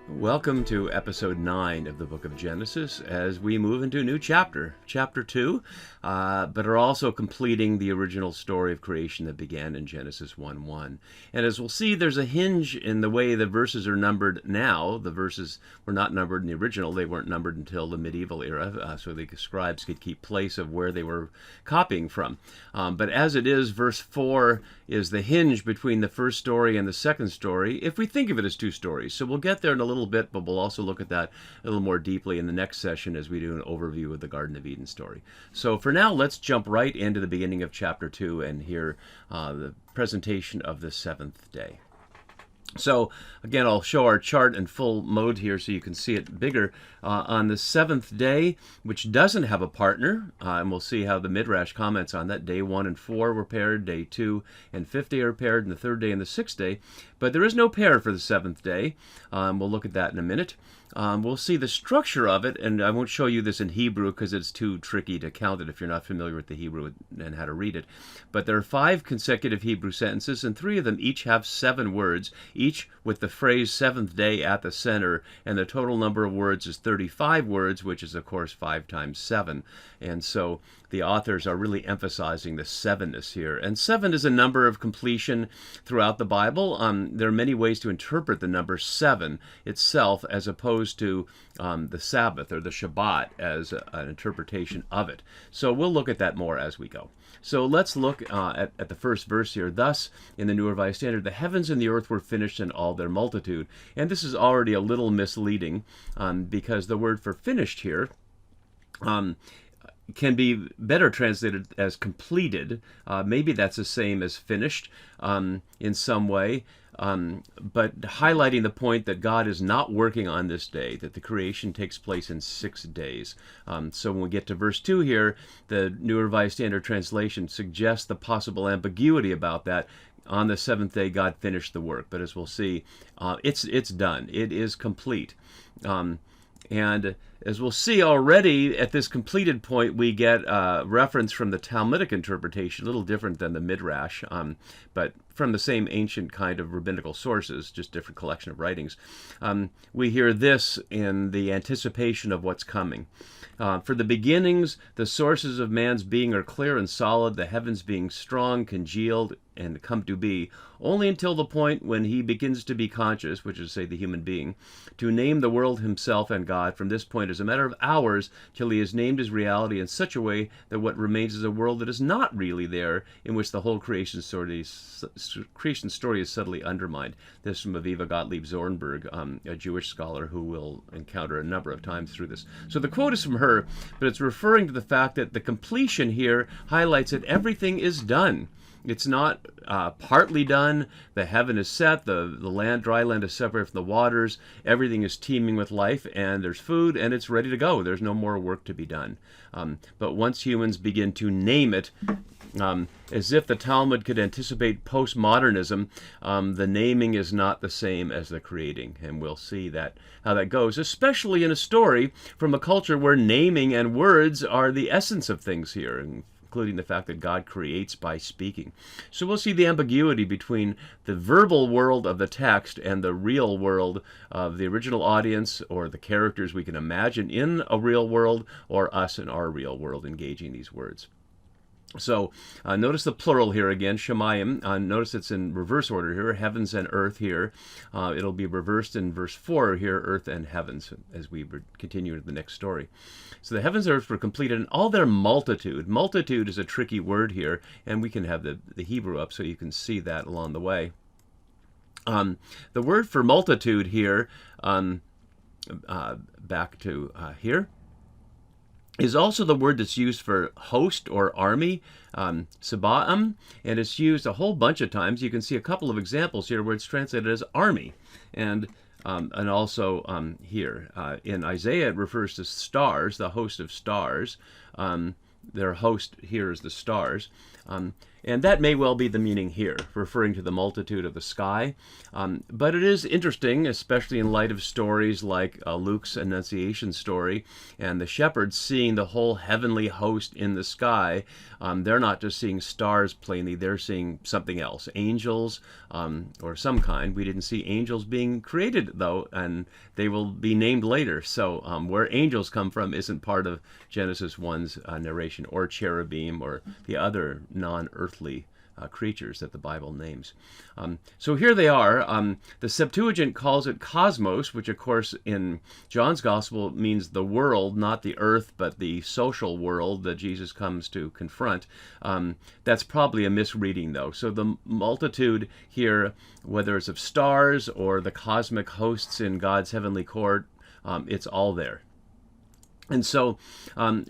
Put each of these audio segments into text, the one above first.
Welcome to episode 9 of the book of Genesis as we move into a new chapter, chapter 2, but are also completing the original story of creation that began in Genesis 1:1. And as we'll see, there's a hinge in the way the verses are numbered now. The verses were not numbered in the original. They weren't numbered until the medieval era, so the scribes could keep place of where they were copying from. But as it is, verse 4 is the hinge between the first story and the second story, if we think of it as two stories. So we'll get there in a little bit, but we'll also look at that a little more deeply in the next session as we do an overview of the Garden of Eden story. So for now, let's jump right into the beginning of chapter 2 and hear the presentation of the seventh day. So again, I'll show our chart in full mode here so you can see it bigger. On the seventh day, which doesn't have a partner, and we'll see how the Midrash comments on that. Day 1 and 4 were paired, day 2 and 5th day are paired, and the 3rd day and the 6th day. But there is no pair for the 7th day. We'll look at that in a minute. We'll see the structure of it, and I won't show you this in Hebrew because it's too tricky to count it if you're not familiar with the Hebrew and how to read it. But there are 5 consecutive Hebrew sentences, and 3 of them each have 7 words, each with the phrase seventh day at the center, and the total number of words is 35 words, which is, of course, 5 times 7. And so the authors are really emphasizing the sevenness here. And 7 is a number of completion throughout the Bible. There are many ways to interpret the number 7 itself as opposed to the Sabbath or the Shabbat as an interpretation of it. So we'll look at that more as we go. So let's look at the first verse here. Thus, in the New Revised Standard, the heavens and the earth were finished in all their multitude. And this is already a little misleading because the word for finished here can be better translated as completed. Maybe that's the same as finished in some way. But highlighting the point that God is not working on this day, that the creation takes place in 6 days. So when we get to verse 2 here, the New Revised Standard Translation suggests the possible ambiguity about that. On the 7th day, God finished the work. But as we'll see, it's done. It is complete. And as we'll see already, at this completed point, we get a reference from the Talmudic interpretation, a little different than the Midrash, but from the same ancient kind of rabbinical sources, just different collection of writings. We hear this in the anticipation of what's coming. For the beginnings, the sources of man's being are clear and solid, the heavens being strong, congealed, and come to be, only until the point when he begins to be conscious, which is, say, the human being, to name the world himself and God. From this point is a matter of hours till he has named his reality in such a way that what remains is a world that is not really there, in which the whole creation story is subtly undermined. This from Aviva Gottlieb Zornberg, a Jewish scholar who we'll encounter a number of times through this. So the quote is from her, but it's referring to the fact that the completion here highlights that everything is done. It's not partly done. The heaven is set, the land, dry land is separated from the waters, everything is teeming with life, and there's food, and it's ready to go. There's no more work to be done. But once humans begin to name it, as if the Talmud could anticipate postmodernism, the naming is not the same as the creating. And we'll see how that goes, especially in a story from a culture where naming and words are the essence of things here, including the fact that God creates by speaking. So we'll see the ambiguity between the verbal world of the text and the real world of the original audience, or the characters we can imagine in a real world, or us in our real world engaging these words. So notice the plural here again, Shemayim. Notice it's in reverse order here, heavens and earth here. It'll be reversed in verse 4 here, earth and heavens, as we continue into the next story. So the heavens and earth were completed in all their multitude. Multitude is a tricky word here, and we can have the Hebrew up so you can see that along the way. The word for multitude here, back to here, is also the word that's used for host or army, Sabaam, and it's used a whole bunch of times. You can see a couple of examples here where it's translated as army, and also here in Isaiah it refers to stars, the host of stars. Their host here is the stars. And that may well be the meaning here, referring to the multitude of the sky. But it is interesting, especially in light of stories like Luke's Annunciation story and the shepherds seeing the whole heavenly host in the sky. They're not just seeing stars plainly, they're seeing something else, angels or some kind. We didn't see angels being created, though, and they will be named later. So where angels come from isn't part of Genesis 1's narration, or cherubim, or the other non-earthly creatures that the Bible names. So here they are. The Septuagint calls it cosmos, which of course in John's Gospel means the world, not the earth, but the social world that Jesus comes to confront. That's probably a misreading, though. So the multitude here, whether it's of stars or the cosmic hosts in God's heavenly court, it's all there. And so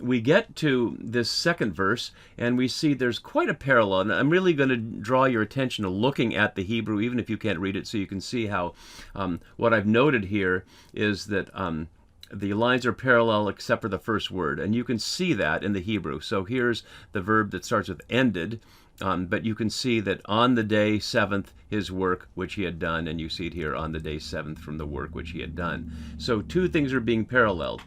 we get to this second verse, and we see there's quite a parallel. And I'm really going to draw your attention to looking at the Hebrew, even if you can't read it, so you can see how what I've noted here is that the lines are parallel except for the first word. And you can see that in the Hebrew. So here's the verb that starts with ended. But you can see that on the day seventh, his work which he had done, and you see it here on the day seventh from the work which he had done. So two things are being paralleled.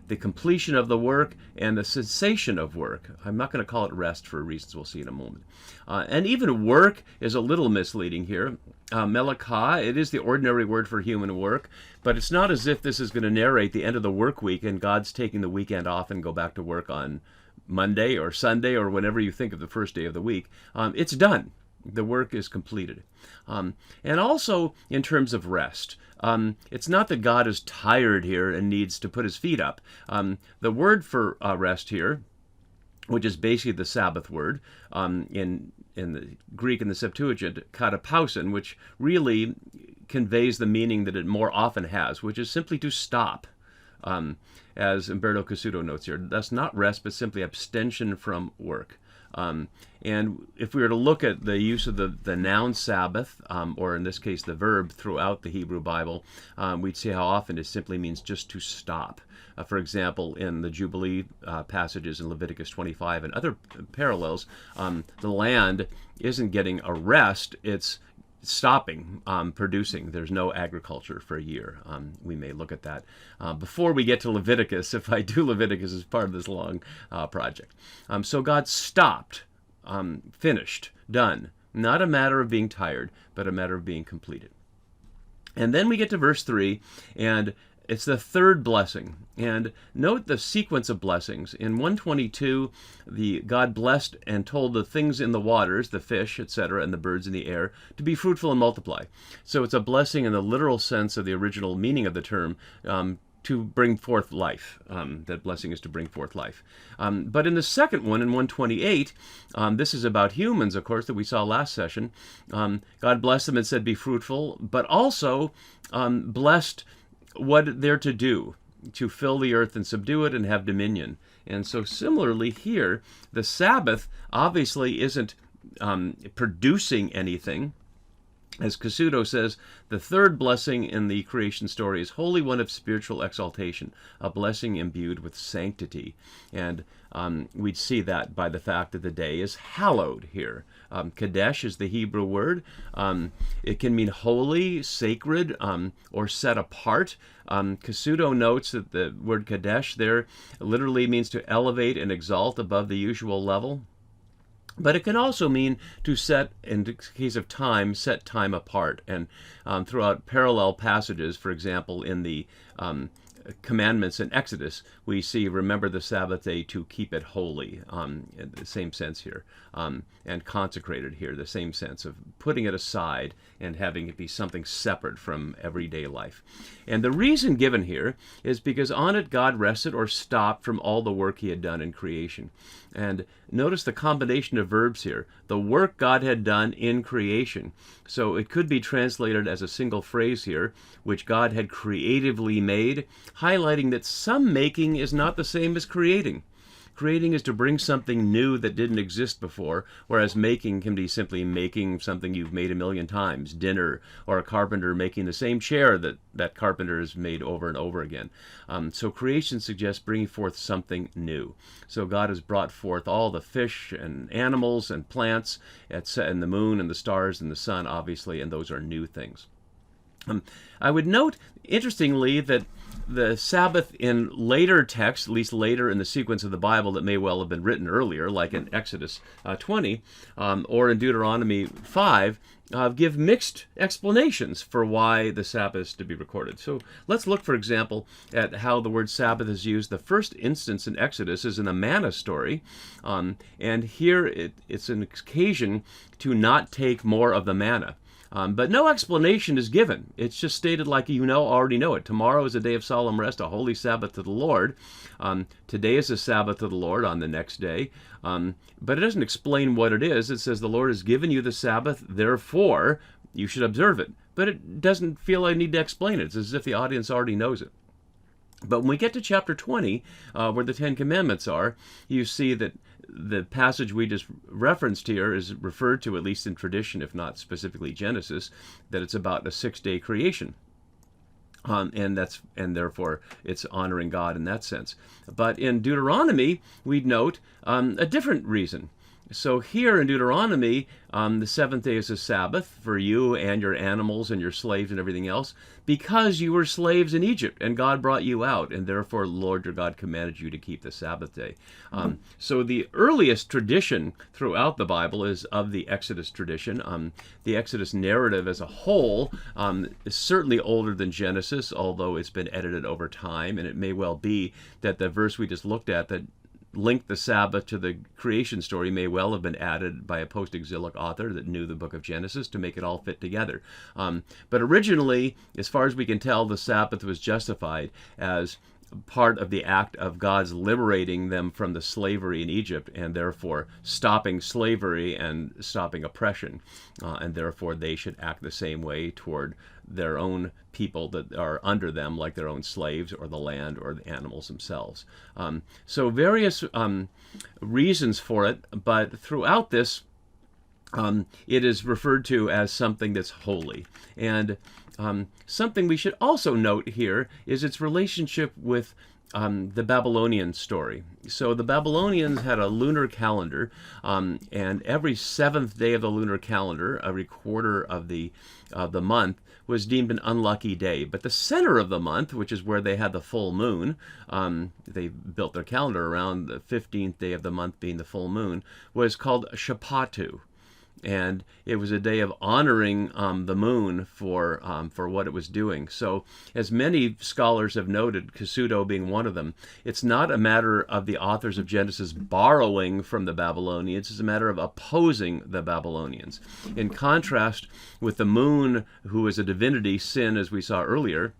The completion of the work and the cessation of work. I'm not going to call it rest for reasons we'll see in a moment. And even work is a little misleading here. Melakah, it is the ordinary word for human work, but it's not as if this is going to narrate the end of the work week and God's taking the weekend off and go back to work on Monday or Sunday or whenever you think of the first day of the week. It's done. The work is completed. And also in terms of rest, it's not that God is tired here and needs to put his feet up. The word for rest here, which is basically the Sabbath word, in the Greek and the Septuagint, katapausin, which really conveys the meaning that it more often has, which is simply to stop. As Umberto Cassuto notes here, that's not rest, but simply abstention from work. And if we were to look at the use of the noun Sabbath, or in this case the verb throughout the Hebrew Bible, we'd see how often it simply means just to stop. For example, in the Jubilee passages in Leviticus 25 and other parallels, the land isn't getting a rest, it's stopping producing. There's no agriculture for a year. We may look at that before we get to Leviticus, if I do Leviticus as part of this long project. So God stopped, finished, done. Not a matter of being tired, but a matter of being completed. And then we get to verse 3, and it's the third blessing. And note the sequence of blessings. In 122, God blessed and told the things in the waters, the fish, etc., and the birds in the air, to be fruitful and multiply. So it's a blessing in the literal sense of the original meaning of the term, to bring forth life. That blessing is to bring forth life. But in the second one, in 128, this is about humans, of course, that we saw last session. God blessed them and said, be fruitful, but also blessed what they're to do, to fill the earth and subdue it and have dominion. And so similarly here, the Sabbath obviously isn't producing anything. As Cassuto says, the third blessing in the creation story is wholly one of spiritual exaltation, a blessing imbued with sanctity. And we'd see that by the fact that the day is hallowed here. Kadesh is the Hebrew word. It can mean holy, sacred, or set apart. Cassuto notes that the word Kadesh there literally means to elevate and exalt above the usual level. But it can also mean to set, in the case of time, set time apart. And throughout parallel passages, for example, in the commandments in Exodus, we see, remember the Sabbath day to keep it holy, in the same sense here, and consecrated here, the same sense of putting it aside and having it be something separate from everyday life. And the reason given here is because on it God rested or stopped from all the work he had done in creation. And notice the combination of verbs here, the work God had done in creation. So it could be translated as a single phrase here, which God had creatively made, highlighting that some making is not the same as creating. Creating is to bring something new that didn't exist before, whereas making can be simply making something you've made a million times, dinner, or a carpenter making the same chair that carpenter has made over and over again. So creation suggests bringing forth something new. So God has brought forth all the fish and animals and plants, and the moon and the stars and the sun, obviously, and those are new things. I would note, interestingly, that the Sabbath in later texts, at least later in the sequence of the Bible that may well have been written earlier, like in Exodus 20 or in Deuteronomy 5, give mixed explanations for why the Sabbath is to be recorded. So let's look, for example, at how the word Sabbath is used. The first instance in Exodus is in the manna story, and here it's an occasion to not take more of the manna. But no explanation is given. It's just stated like already know it. Tomorrow is a day of solemn rest, a holy Sabbath to the Lord. Today is a Sabbath to the Lord on the next day. But it doesn't explain what it is. It says the Lord has given you the Sabbath, therefore you should observe it. But it doesn't feel I need to explain it. It's as if the audience already knows it. But when we get to chapter 20, where the Ten Commandments are, you see that the passage we just referenced here is referred to, at least in tradition, if not specifically Genesis, that it's about a 6-day creation. And therefore it's honoring God in that sense. But in Deuteronomy, we'd note a different reason. So here in Deuteronomy, the seventh day is a Sabbath for you and your animals and your slaves and everything else, because you were slaves in Egypt and God brought you out, and therefore the Lord your God commanded you to keep the Sabbath day. So the earliest tradition throughout the Bible is of the Exodus tradition. The Exodus narrative as a whole is certainly older than Genesis, although it's been edited over time, and it may well be that the verse we just looked at that linked the Sabbath to the creation story may well have been added by a post-exilic author that knew the book of Genesis to make it all fit together. But originally, as far as we can tell, the Sabbath was justified as part of the act of God's liberating them from the slavery in Egypt, and therefore stopping slavery and stopping oppression, and therefore they should act the same way toward their own people that are under them, like their own slaves or the land or the animals themselves. So various reasons for it, but throughout this it is referred to as something that's holy. And something we should also note here is its relationship with the Babylonian story. So the Babylonians had a lunar calendar, and every seventh day of the lunar calendar, every quarter of the month, was deemed an unlucky day. But the center of the month, which is where they had the full moon, they built their calendar around the 15th day of the month being the full moon, was called Shabbatu. And it was a day of honoring the moon for what it was doing. So, as many scholars have noted, Kasuto being one of them, it's not a matter of the authors of Genesis borrowing from the Babylonians, it's a matter of opposing the Babylonians. In contrast with the moon, who is a divinity, Sin, as we saw earlier,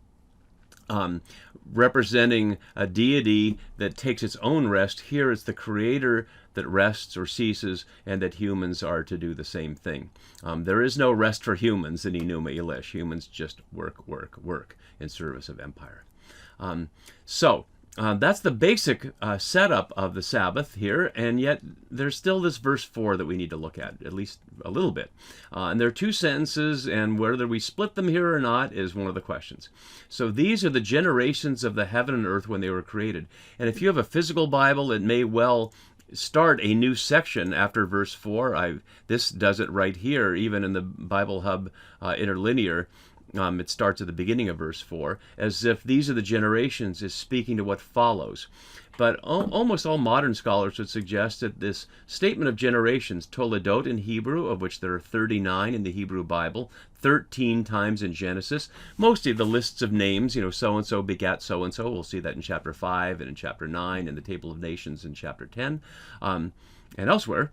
representing a deity that takes its own rest, here it's the creator that rests or ceases, and that humans are to do the same thing. There is no rest for humans in Enuma Elish. Humans just work, work, work in service of empire. So that's the basic setup of the Sabbath here, and yet there's still this verse 4 that we need to look at least a little bit. And there are two sentences, and whether we split them here or not is one of the questions. So these are the generations of the heaven and earth when they were created. And if you have a physical Bible, it may well start a new section after verse 4. This does it right here, even in the Bible Hub interlinear. It starts at the beginning of verse 4, as if these are the generations is speaking to what follows. But almost all modern scholars would suggest that this statement of generations, toledot in Hebrew, of which there are 39 in the Hebrew Bible, 13 times in Genesis, mostly the lists of names, so-and-so begat so-and-so, we'll see that in chapter 5 and in chapter 9, and the Table of Nations in chapter 10, and elsewhere,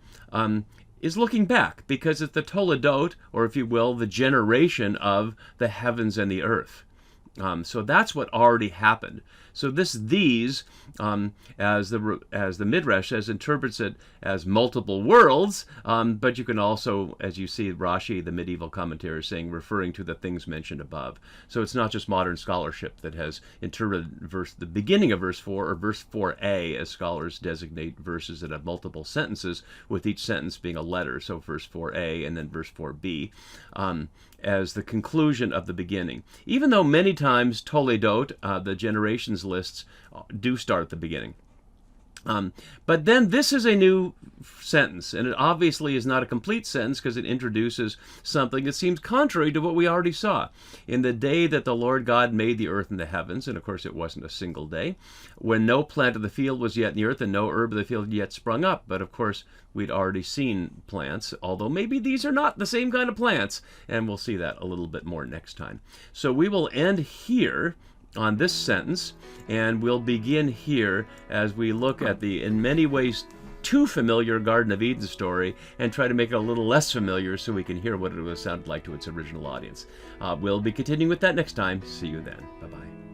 is looking back, because it's the toledot, or if you will, the generation of the heavens and the earth. So that's what already happened. So these, as the Midrash says, interprets it as multiple worlds, but you can also, as you see Rashi, the medieval commentator, saying, referring to the things mentioned above. So it's not just modern scholarship that has interpreted the beginning of verse 4, or verse 4a, as scholars designate verses that have multiple sentences, with each sentence being a letter. So verse 4a and then verse 4b. As the conclusion of the beginning. Even though many times Toledot, the generations lists, do start at the beginning. But then this is a new sentence, and it obviously is not a complete sentence because it introduces something that seems contrary to what we already saw. In the day that the Lord God made the earth and the heavens, and of course it wasn't a single day, when no plant of the field was yet in the earth and no herb of the field yet sprung up. But of course we'd already seen plants, although maybe these are not the same kind of plants, and we'll see that a little bit more next time. So we will end here on this sentence, and we'll begin here as we look at the, in many ways, too familiar Garden of Eden story and try to make it a little less familiar so we can hear what it would have sounded like to its original audience. We'll be continuing with that next time. See you then. Bye-bye.